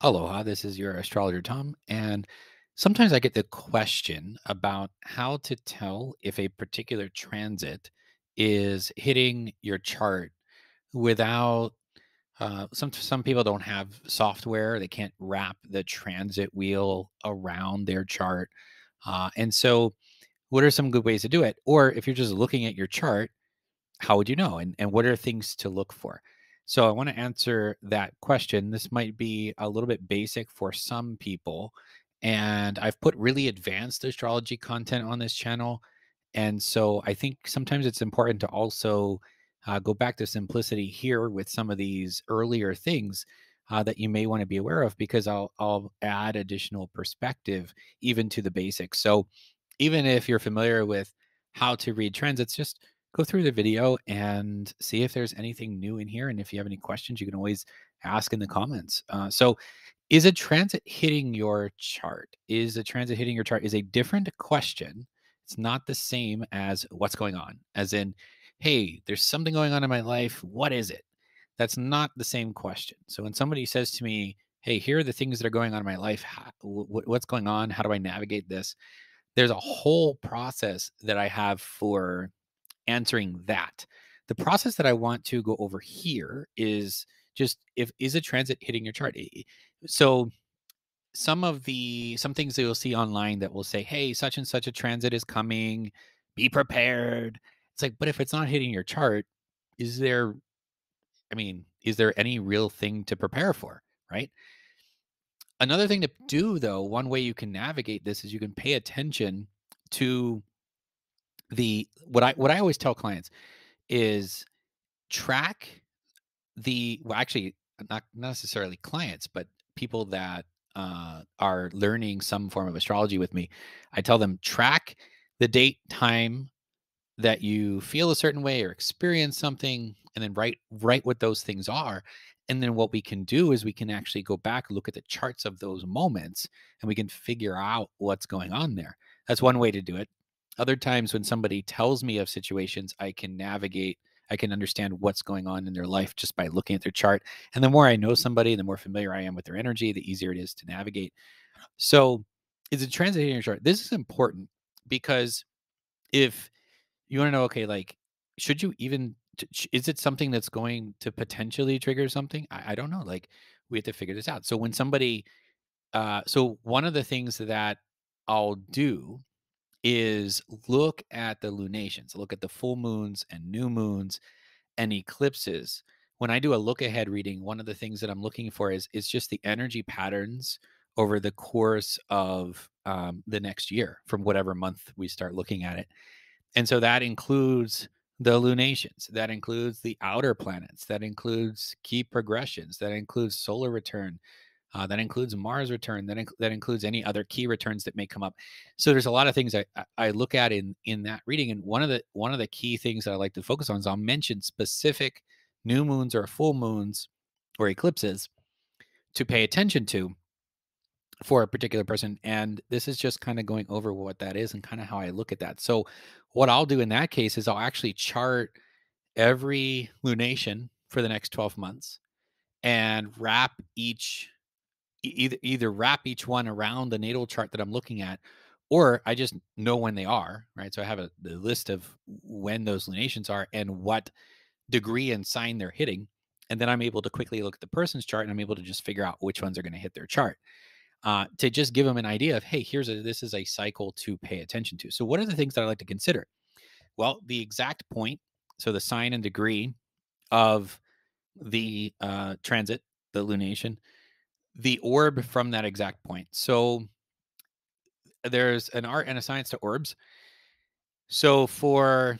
Aloha, this is your astrologer Tom, and sometimes I get the question about how to tell if a particular transit is hitting your chart without some people don't have software, they can't wrap the transit wheel around their chart. And so what are some good ways to do it? Or if you're just looking at your chart, how would you know? And what are things to look for? So I want to answer that question. This might be a little bit basic for some people. And I've put really advanced astrology content on this channel. And so I think sometimes it's important to also go back to simplicity here with some of these earlier things that you may want to be aware of, because I'll add additional perspective even to the basics. So even if you're familiar with how to read transits, just go through the video and see if there's anything new in here. And if you have any questions, you can always ask in the comments. So, is a transit hitting your chart? Is a transit hitting your chart is a different question. It's not the same as what's going on, as in, hey, there's something going on in my life. What is it? That's not the same question. So when somebody says to me, hey, here are the things that are going on in my life, what's going on? How do I navigate this? There's a whole process that I have for answering that. The process that I want to go over here is just, if is a transit hitting your chart? So some things that you'll see online that will say, "Hey, such and such a transit is coming. Be prepared." It's like, but if it's not hitting your chart, is there is there any real thing to prepare for, right? Another thing to do though, one way you can navigate this is you can pay attention to the what I always tell clients is track actually, not necessarily clients, but people that are learning some form of astrology with me. I tell them, track the date, time that you feel a certain way or experience something, and then write what those things are. And then what we can do is we can actually go back, look at the charts of those moments, and we can figure out what's going on there. That's one way to do it. Other times when somebody tells me of situations, I can understand what's going on in their life just by looking at their chart. And the more I know somebody, the more familiar I am with their energy, the easier it is to navigate. So, is it transiting your chart? This is important because if you want to know, okay, like, should you even, is it something that's going to potentially trigger something? I don't know. Like, we have to figure this out. So, when somebody, so one of the things that I'll do is look at the lunations, look at the full moons and new moons and eclipses. When I do a look ahead reading, one of the things that I'm looking for is just the energy patterns over the course of the next year from whatever month we start looking at it. And so that includes the lunations, that includes the outer planets, that includes key progressions, that includes solar return, that includes Mars return, that includes any other key returns that may come up. So there's a lot of things I look at in that reading, and one of the key things that I like to focus on is I'll mention specific new moons or full moons or eclipses to pay attention to for a particular person. And this is just kind of going over what that is and kind of how I look at that. So what I'll do in that case is I'll actually chart every lunation for the next 12 months and wrap either wrap each one around the natal chart that I'm looking at, or I just know when they are, right? So I have the list of when those lunations are and what degree and sign they're hitting. And then I'm able to quickly look at the person's chart and I'm able to just figure out which ones are going to hit their chart, to just give them an idea of, hey, this is a cycle to pay attention to. So what are the things that I like to consider? Well, the exact point, so the sign and degree of the transit, the lunation, the orb from that exact point. So there's an art and a science to orbs. So for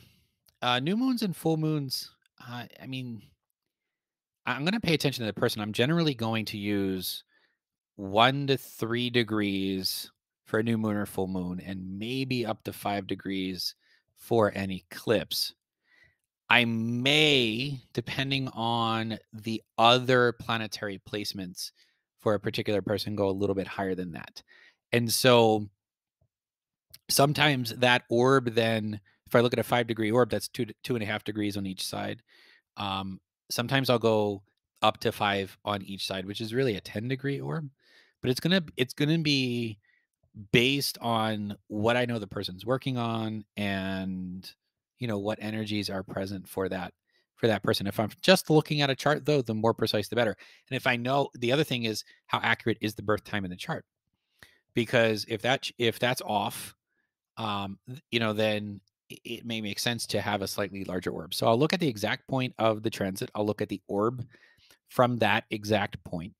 new moons and full moons, I'm going to pay attention to the person. I'm generally going to use 1 to 3 degrees for a new moon or full moon, and maybe up to 5 degrees for an eclipse. I may, depending on the other planetary placements for a particular person, go a little bit higher than that. And so sometimes that orb, then, if I look at a 5 degree orb, that's 2 to 2.5 degrees on each side. Sometimes I'll go up to 5 on each side, which is really a 10-degree orb, but it's gonna be based on what I know the person's working on and, what energies are present for that person. If I'm just looking at a chart though, the more precise the better. And if I know the other thing is how accurate is the birth time in the chart? Because if that's off, then it may make sense to have a slightly larger orb. So I'll look at the exact point of the transit. I'll look at the orb from that exact point.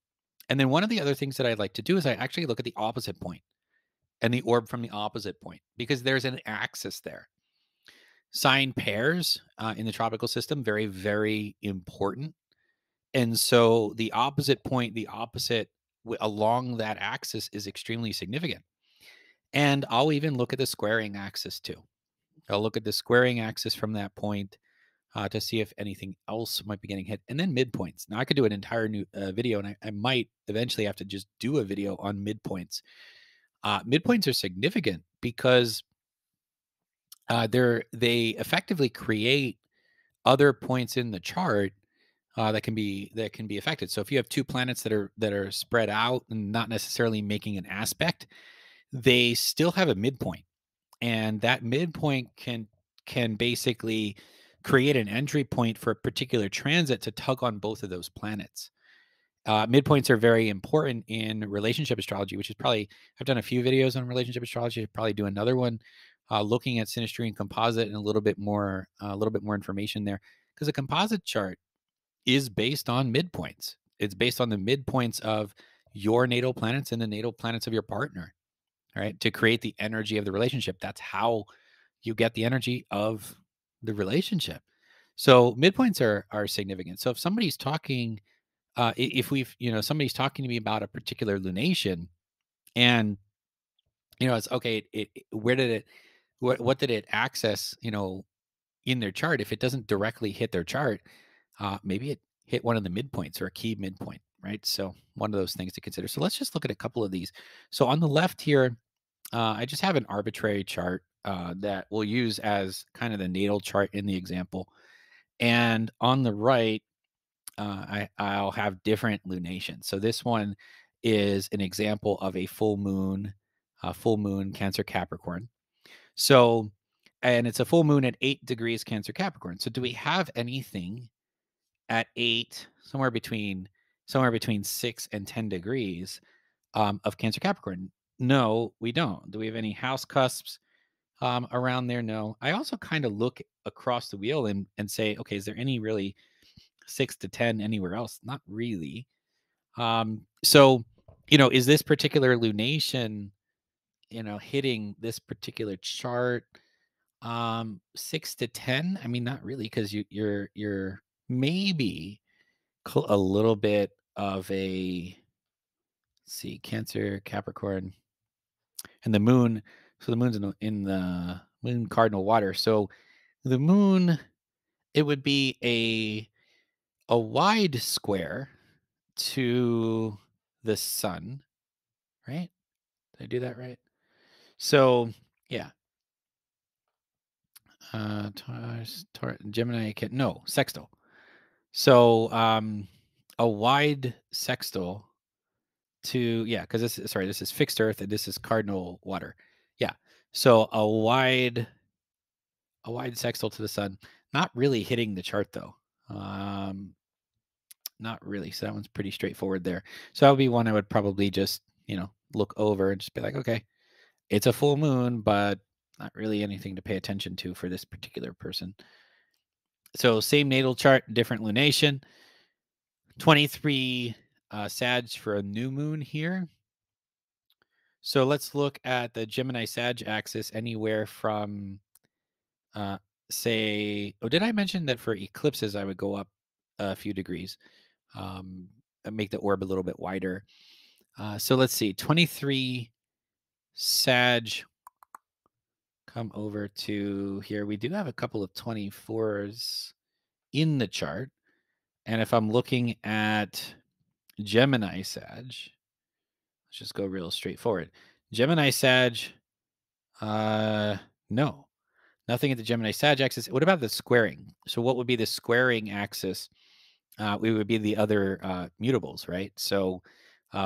And then one of the other things that I like to do is I actually look at the opposite point and the orb from the opposite point because there's an axis there. Sign pairs in the tropical system, very, very important. And so the opposite point, along that axis is extremely significant. And I'll even look at the squaring axis too. I'll look at the squaring axis from that point to see if anything else might be getting hit. And then midpoints. Now, I could do an entire new video, and I might eventually have to just do a video on midpoints. Midpoints are significant because they effectively create other points in the chart that can be affected. So if you have two planets that are spread out and not necessarily making an aspect, they still have a midpoint, and that midpoint can basically create an entry point for a particular transit to tug on both of those planets. Midpoints are very important in relationship astrology, which is probably I've done a few videos on relationship astrology. I'll probably do another one looking at synastry and composite and a little bit more information there because a composite chart is based on midpoints. It's based on the midpoints of your natal planets and the natal planets of your partner, right? To create the energy of the relationship. That's how you get the energy of the relationship. So midpoints are significant. So if somebody's talking, if we've somebody's talking to me about a particular lunation, and it's okay. Where did it? What did it access? In their chart, if it doesn't directly hit their chart, maybe it hit one of the midpoints or a key midpoint, right? So one of those things to consider. So let's just look at a couple of these. So on the left here, I just have an arbitrary chart that we'll use as kind of the natal chart in the example. And on the right, I'll have different lunations. So this one is an example of a full moon Cancer Capricorn. So, and it's a full moon at 8 degrees Cancer Capricorn. So, do we have anything at 8, somewhere between 6 and 10 degrees of Cancer Capricorn? No, we don't. Do we have any house cusps around there? No. I also kind of look across the wheel and say, okay, is there any really 6 to 10 anywhere else? Not really. So, is this particular lunation, hitting this particular chart? 6 to 10? I mean, not really, because you're maybe a little bit of a, let's see, Cancer, Capricorn, and the moon. So the moon's in the moon cardinal water. So the moon, it would be a wide square to the sun, right? Did I do that right? So yeah, Gemini can no sextile. So a wide sextile to because this is fixed Earth and this is cardinal water. Yeah. So a wide sextile to the sun, not really hitting the chart though. Not really. So that one's pretty straightforward there. So that would be one I would probably just, look over and just be like, okay, it's a full moon, but not really anything to pay attention to for this particular person. So same natal chart, different lunation. 23 Sag for a new moon here. So let's look at the Gemini Sag axis anywhere from, did I mention that for eclipses I would go up a few degrees, and make the orb a little bit wider? So let's see, 23 Sag, come over to here. We do have a couple of 24s in the chart. And if I'm looking at Gemini Sag, let's just go real straightforward. Gemini Sag, no, nothing at the Gemini Sag axis. What about the squaring? So what would be the squaring axis we would be the other mutables, right? So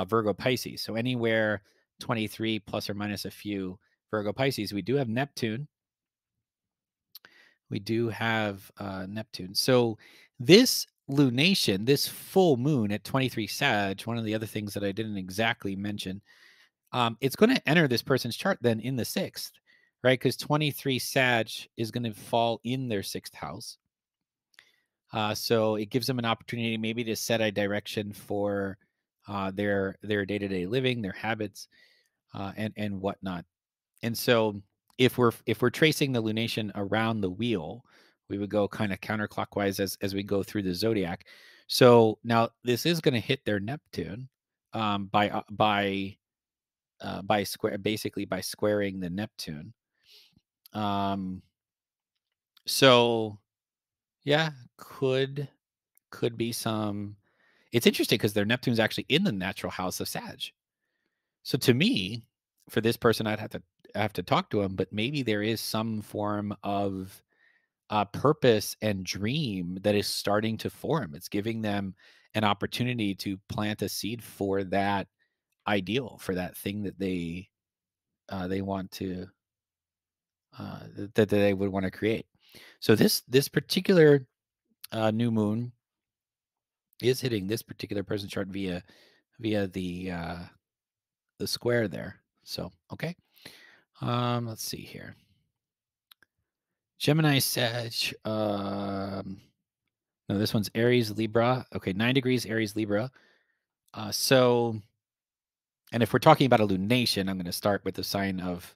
Virgo Pisces. So anywhere 23 plus or minus a few Virgo Pisces. We do have Neptune. We do have Neptune. So this lunation, this full moon at 23 Sag, one of the other things that I didn't exactly mention, it's going to enter this person's chart then in the sixth, right? Because 23 Sag is going to fall in their sixth house. So it gives them an opportunity maybe to set a direction for their day-to-day living, their habits, and whatnot. And so if we're tracing the lunation around the wheel, we would go kind of counterclockwise as we go through the zodiac. So now this is going to hit their Neptune by square, basically by squaring the Neptune. Um, so yeah, could be some. It's interesting because their Neptune's actually in the natural house of Sag. So to me, for this person, I'd have to talk to him, but maybe there is some form of purpose and dream that is starting to form. It's giving them an opportunity to plant a seed for that ideal, for that thing that they want to that they would want to create. So this particular new moon is hitting this particular person's chart via the square there. So okay. Let's see here. Gemini Sag. No, this one's Aries Libra. Okay, 9 degrees Aries Libra. So, and if we're talking about a lunation, I'm going to start with the sign of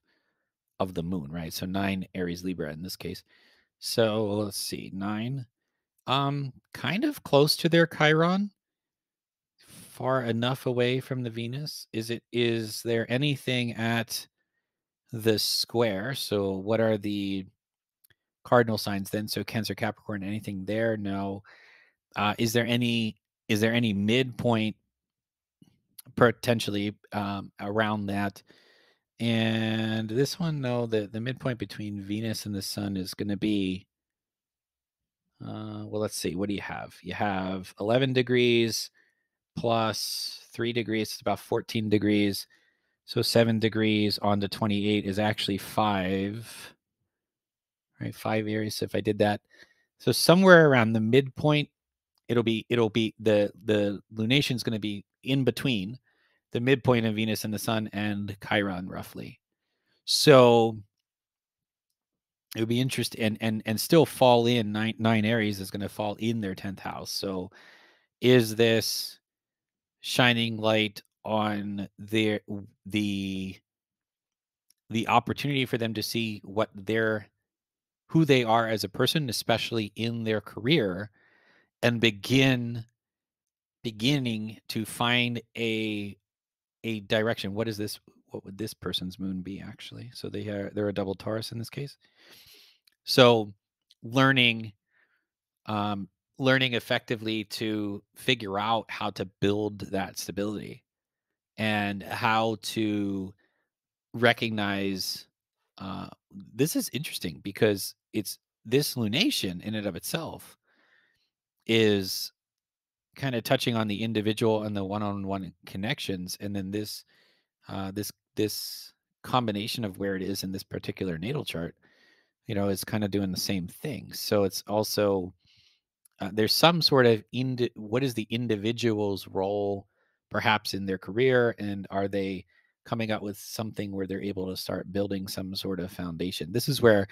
the moon, right? So 9 Aries Libra in this case. So let's see, 9. Kind of close to their Chiron, far enough away from the Venus. Is there anything at the square? So what are the cardinal signs then? So Cancer, Capricorn, anything there? No. Is there any midpoint potentially around that? And this one, no, the midpoint between Venus and the Sun is going to be. Well, let's see. What do you have? You have 11 degrees plus 3 degrees. It's about 14 degrees. So 7 degrees on to 28 is actually 5. Right, 5 Aries. So if I did that, so somewhere around the midpoint, it'll be the lunation is going to be in between the midpoint of Venus and the Sun and Chiron roughly. So it would be interesting, and still fall in nine Aries is going to fall in their 10th house. So is this shining light on the the opportunity for them to see who they are as a person, especially in their career, and beginning to find a direction. What is this? What would this person's moon be actually? So they're a double Taurus in this case. So learning um, learning effectively to figure out how to build that stability and how to recognize. This is interesting because it's this lunation in and of itself is kind of touching on the individual and the one-on-one connections, and then this combination of where it is in this particular natal chart, is kind of doing the same thing. So it's also there's some sort of what is the individual's role perhaps in their career, and are they coming up with something where they're able to start building some sort of foundation. This is where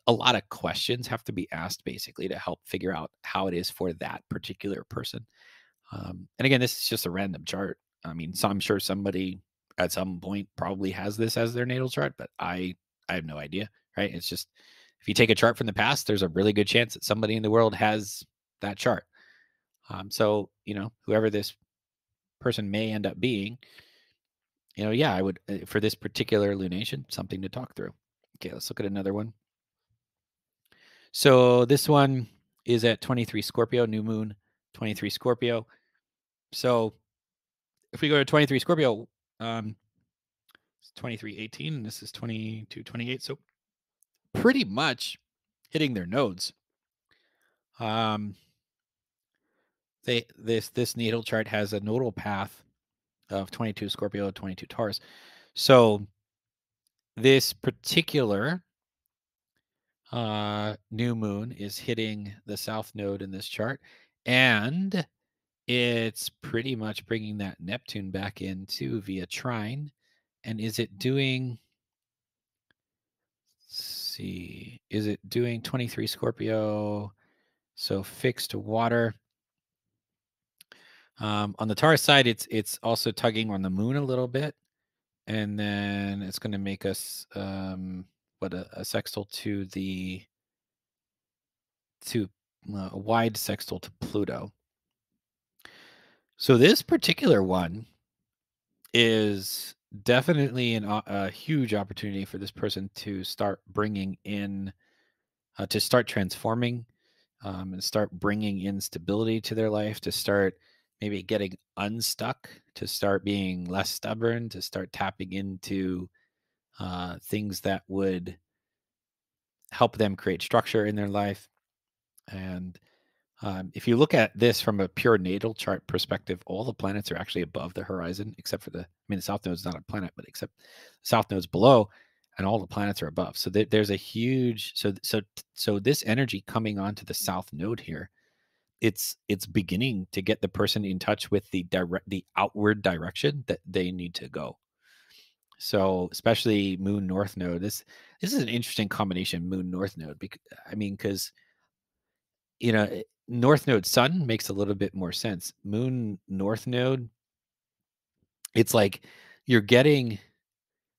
a lot of questions have to be asked basically to help figure out how it is for that particular person. And again, this is just a random chart. I mean, so I'm sure somebody at some point probably has this as their natal chart, but I have no idea, right? It's just if you take a chart from the past, there's a really good chance that somebody in the world has that chart. So whoever this person may end up being, yeah, I would for this particular lunation, something to talk through. Okay, let's look at another one. So this one is at 23 Scorpio, new moon, 23 Scorpio. So if we go to 23 Scorpio, it's 2318, and this is 2228. So pretty much hitting their nodes. this natal chart has a nodal path of 22 Scorpio, 22 Taurus. So this particular new moon is hitting the south node in this chart, and it's pretty much bringing that Neptune back into via trine. And is it doing? Let's see, is it doing 23 Scorpio? So fixed water. On the Taurus side, it's also tugging on the moon a little bit, and then it's going to make us what a sextile to the to a wide sextile to Pluto. So this particular one is definitely a huge opportunity for this person to start bringing in, to start transforming, and start bringing in stability to their life, to start maybe getting unstuck, to start being less stubborn, to start tapping into things that would help them create structure in their life. And if you look at this from a pure natal chart perspective, all the planets are actually above the horizon, except for the South Node is not a planet, but except the South Node's below, and all the planets are above. So there's a huge, so this energy coming onto the South Node here, it's beginning to get the person in touch with the outward direction that they need to go. So especially Moon North Node, this is an interesting combination, Moon North Node, because North Node Sun makes a little bit more sense. Moon North Node, it's like you're getting,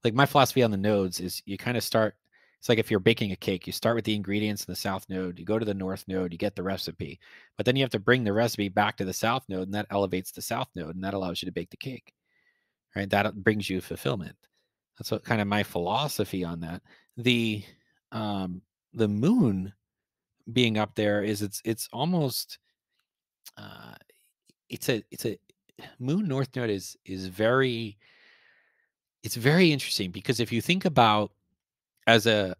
like, my philosophy on the nodes is you kind of start. It's like if you're baking a cake, you start with the ingredients in the South Node, you go to the North Node, you get the recipe, but then you have to bring the recipe back to the South Node, and that elevates the South Node, and that allows you to bake the cake, right? That brings you fulfillment. That's what kind of my philosophy on that. The um, the moon being up there is it's almost uh, it's a Moon North Node is very, it's very interesting, because if you think about as a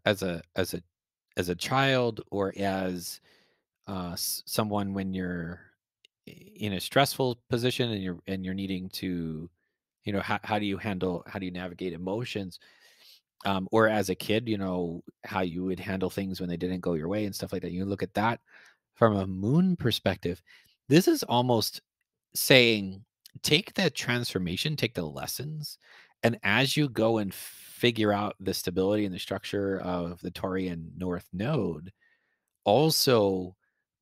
child, or as someone when you're in a stressful position, and you're needing to, how do you navigate emotions, or as a kid, how you would handle things when they didn't go your way and stuff like that. You look at that from a moon perspective. This is almost saying, take the transformation, take the lessons, and as you go and figure out the stability and the structure of the Taurian North Node, also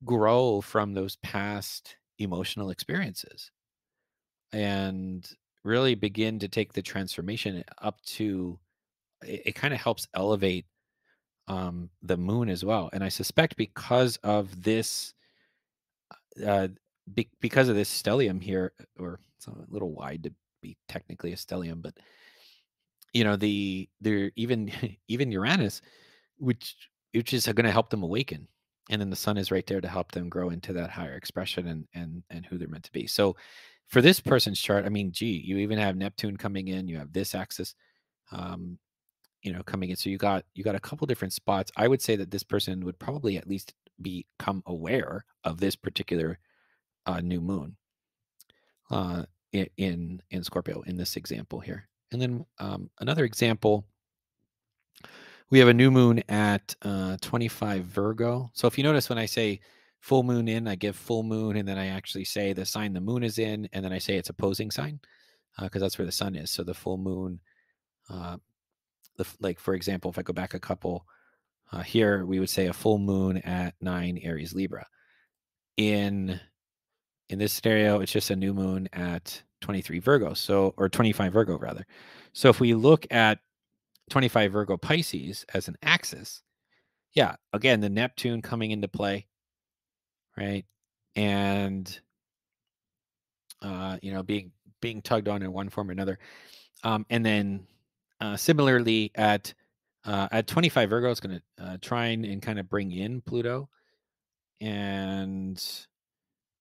grow from those past emotional experiences, and really begin to take the transformation up to, it kind of helps elevate the moon as well. And I suspect because of this, uh, because of this stellium here, or it's a little wide to be technically a stellium, but the even even Uranus, which is going to help them awaken, and then the sun is right there to help them grow into that higher expression, and who they're meant to be. So for this person's chart, I mean, gee, you even have Neptune coming in, you have this axis, um, coming in. So you got a couple different spots. I would say that this person would probably at least become aware of this particular new moon uh, in Scorpio in this example here. And then another example, we have a new moon at 25 Virgo. So if you notice, when I say full moon in, I give full moon, and then I actually say the sign the moon is in, and then I say its opposing sign, because that's where the sun is. So the full moon, uh, like for example, if I go back a couple, here we would say a full moon at 9 Aries Libra. In this scenario, it's just a new moon at 23 Virgo, or 25 Virgo rather. So if we look at 25 Virgo Pisces as an axis, yeah, again, the Neptune coming into play, right? And being tugged on in one form or another. And then similarly at 25 Virgo, it's going to try and kind of bring in Pluto. And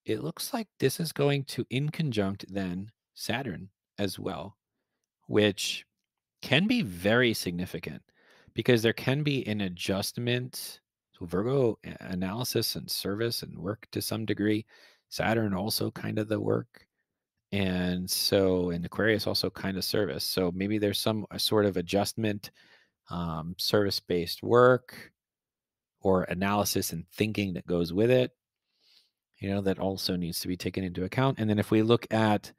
it looks like this is going to in conjunct then Saturn as well, which can be very significant, because there can be an adjustment. So Virgo analysis and service and work to some degree Saturn also kind of the work. And so, and Aquarius also kind of service. So maybe there's some sort of adjustment, service based work or analysis and thinking that goes with it, that also needs to be taken into account. And then if we look at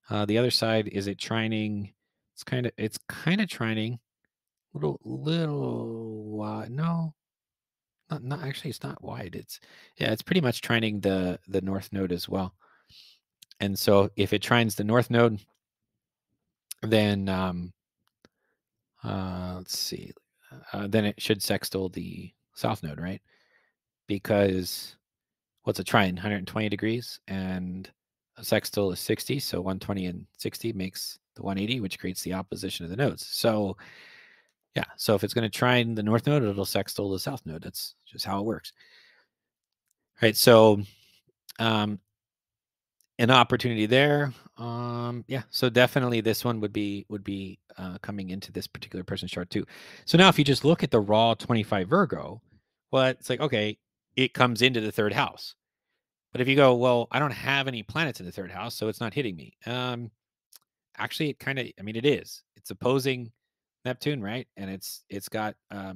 the other side, is it trining? It's kind of trining little wide. No, not actually. It's not wide. It's pretty much trining the north node as well. And so if it trines the north node, then let's see, then it should sextile the south node, right? Because what's a trine? 120 degrees, and a sextile is 60. So 120 and 60 makes the 180, which creates the opposition of the nodes. So yeah, so if it's going to trine the north node, it'll sextile the south node. That's just how it works. Right. So um, an opportunity there. Yeah. So definitely this one would be coming into this particular person's chart too. So now if you just look at the raw 25 Virgo, well, it's like, okay, it comes into the third house. But if you go, well, I don't have any planets in the third house, so it's not hitting me. Actually, it kind of, I mean, it is. It's opposing Neptune, right? And it's got a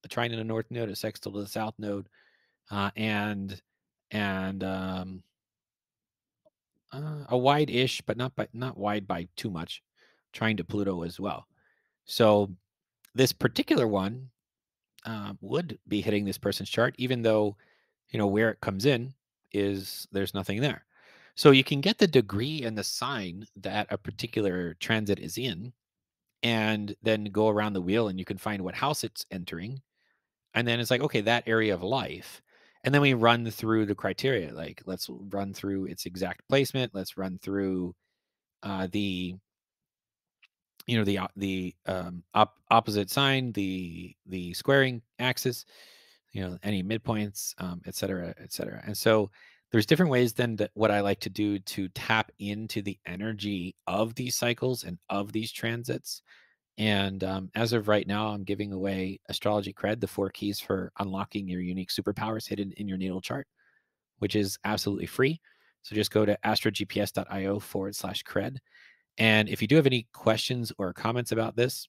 trine in the north node, a sextile to the south node, and a wide-ish, but not wide by too much, trine to Pluto as well. So this particular one would be hitting this person's chart, even though where it comes in is there's nothing there. So you can get the degree and the sign that a particular transit is in, and then go around the wheel and you can find what house it's entering. And then it's like, okay, that area of life. And then we run through the criteria. Like, let's run through its exact placement. Let's run through the opposite sign, the squaring axis, any midpoints, et cetera, et cetera. And so there's different ways then that what I like to do to tap into the energy of these cycles and of these transits. And as of right now, I'm giving away Astrology Cred, the 4 keys for unlocking your unique superpowers hidden in your natal chart, which is absolutely free. So just go to astrogps.io/cred. And if you do have any questions or comments about this,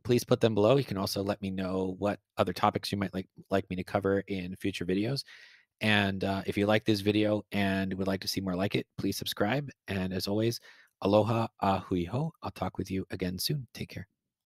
please put them below. You can also let me know what other topics you might like me to cover in future videos. And if you like this video and would like to see more like it, please subscribe. And as always, aloha, ahui ho. I'll talk with you again soon. Take care.